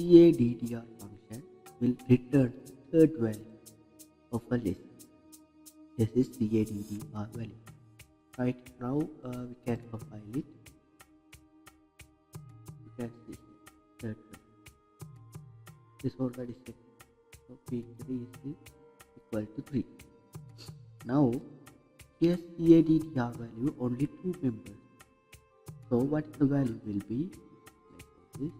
caddr function will return third value of a list. This is caddr value. Right now we can compile it. You can see third value. This already set. So p3 is equal to 3. Now here caddr value only 2 members. So what the value will be? Like this.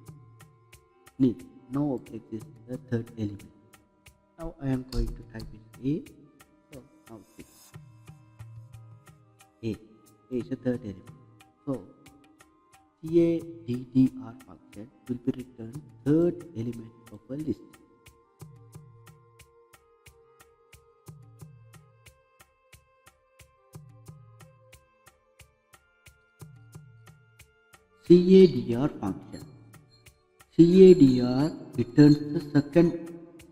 Nil. No object is the third element. Now I am going to type in A. So now this. A is the third element. So caddr function will be returned third element of a list. Caddr function. Caddr returns the second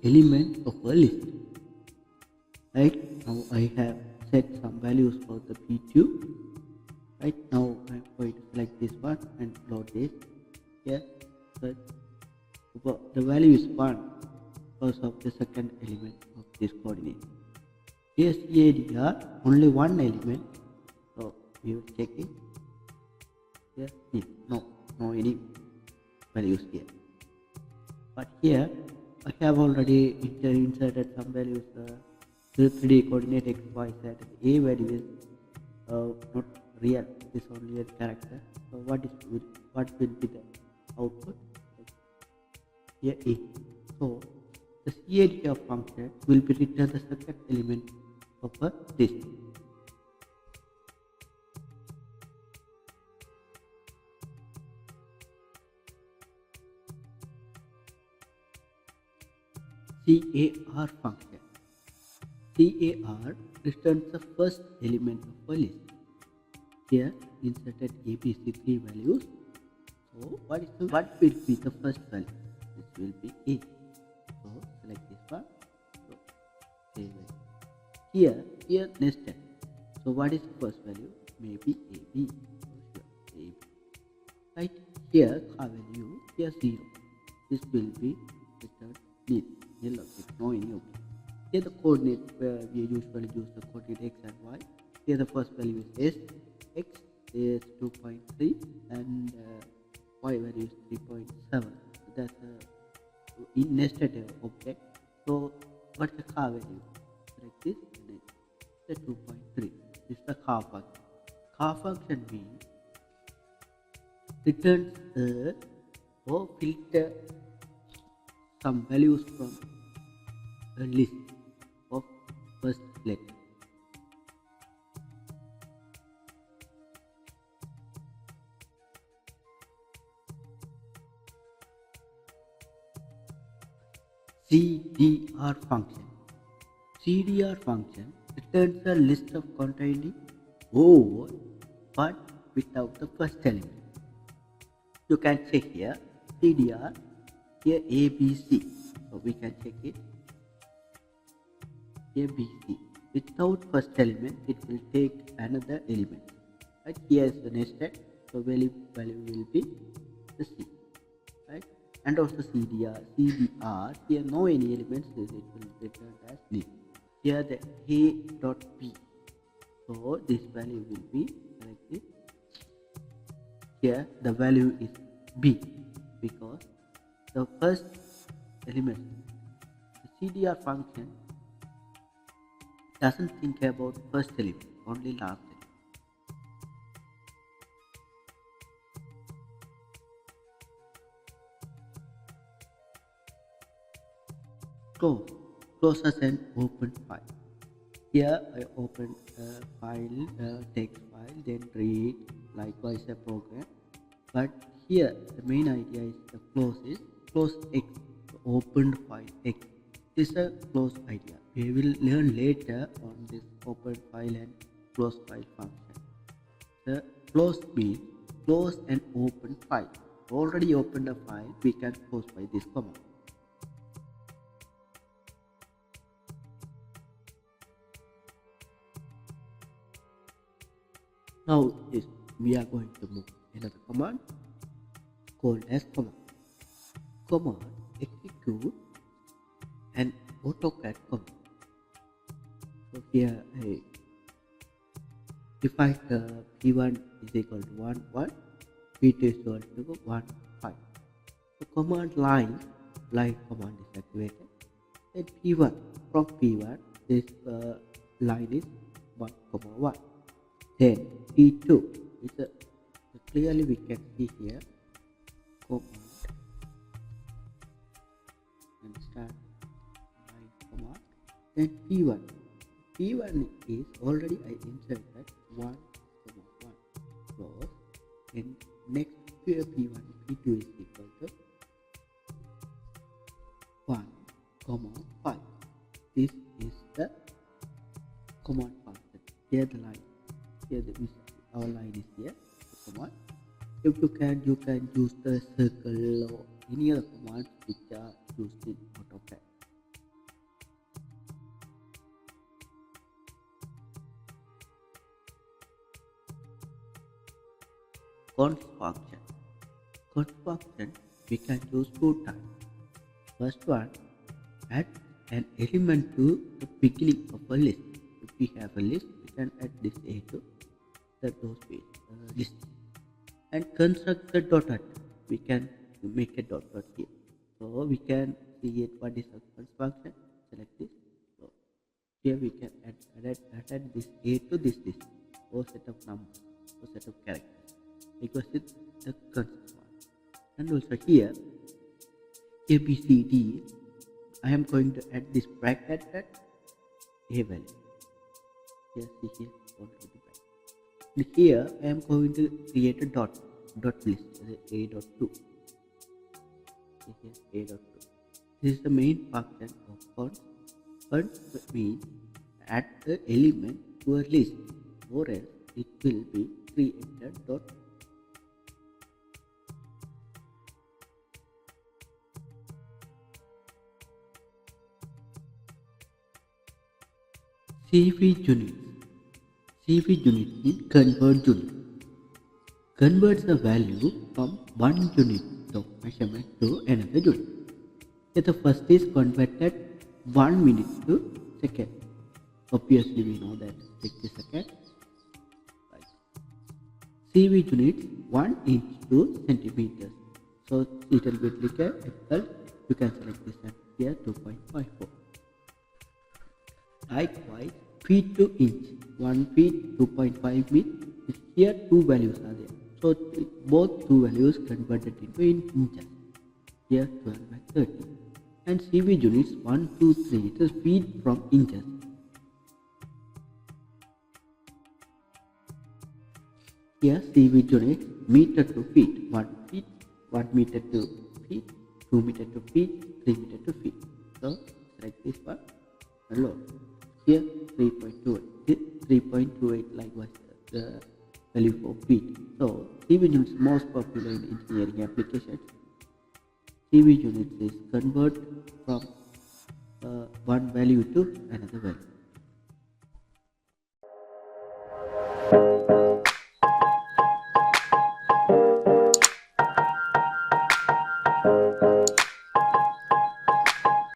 element of a list. Right now I have set some values for the P2. Right now I am going to select this one and load this. Here, but the value is 1 because of the second element of this coordinate. Here caddr only one element, so we will check it. Here no any values here. But here I have already inserted some values. The 3D coordinate x, y, z. A value is not real. It is only a character. So what will be the output? Here A. So the caddr function will be return the second element of a list. CAR function. CAR returns the first element of a list. Here inserted ABC3 values. So what will be the first value? This will be A. So select this one. So A value. Here nested. So what is the first value? Maybe AB. So sure AB. Right here car value. Here 0. This will be returned nil. Nil object, no any object. Here the coordinate where we usually use the coordinate x and y. Here the first value is s, x is 2.3 and y value is 3.7. So that's a nested object. So what's the car value? Like this, the 2.3. This is the car function. Car function means returns or filter some values from a list of first letter. CDR function. CDR function returns a list of containing all but without the first element. You can check here CDR. Here ABC, so we can check it. ABC without first element, it will take another element. Right here is the nested, so value will be the C. Right, and also CDR. Here no any elements, it will return as nil. Here the A dot P, so this value will be like this. Here the value is B because the first element, the CDR function doesn't think about first element, only last element. Close as an open file. Here I open a file, text file, then read likewise a program. But here the main idea is the close x, the opened file x. This is a close idea. We will learn later on this open file and close file function. The close means close and open file. Already opened a file, we can close by this command. Now we are going to move another command called as command execute an AutoCAD command. So here I define P1 is equal to 1, 1, P2 is equal to 1, 5. So command line command is activated. Then P1, from P1, this line is 1, 1. Then P2 is clearly we can see here command and start line command. Then P1 is already I inserted 1, 1. So in next P1, P2 is equal to 1, 5. This is the command function. Here the line. Here our line is here. The command. If you can use the circle or any other commands which are used in AutoCAD. Const function we can use two types. First one, add an element to the beginning of a list. If we have a list, we can add this A to those list. And construct the dot. We can make a dot here. So we can see it. What is a const function? Select this. So here we can add this A to this list or set of numbers or set of characters because it's the const one. And also here A, B, C, D, I am going to add this bracket at A value. Here, see here, and here I am going to create a dot list, A.2. See here, A.2. This is the main function of const. Const means add the element to a list, or else it will be created dot. CV units. CV unit means convert unit. Converts the value from one unit of measurement to another unit. So the first is converted 1 minute to second. Obviously we know that 60 seconds. Right. CV units 1 inch to centimeters. So little bit difficult. You can select this one here 2.54. Likewise, feet to inch, 1 feet, 2.5 feet. Here two values are there. So both two values converted into inches. Here 12 by 30. And CV units 1, 2, 3. It is feet from inches. Here CV units meter to feet. 1 feet, 1 meter to feet, 2 meter to feet, 3 meter to feet. So select this one and load. Here 3.28 likewise the value for feet. So CV units most popular in engineering applications. CV units is convert from one value to another value.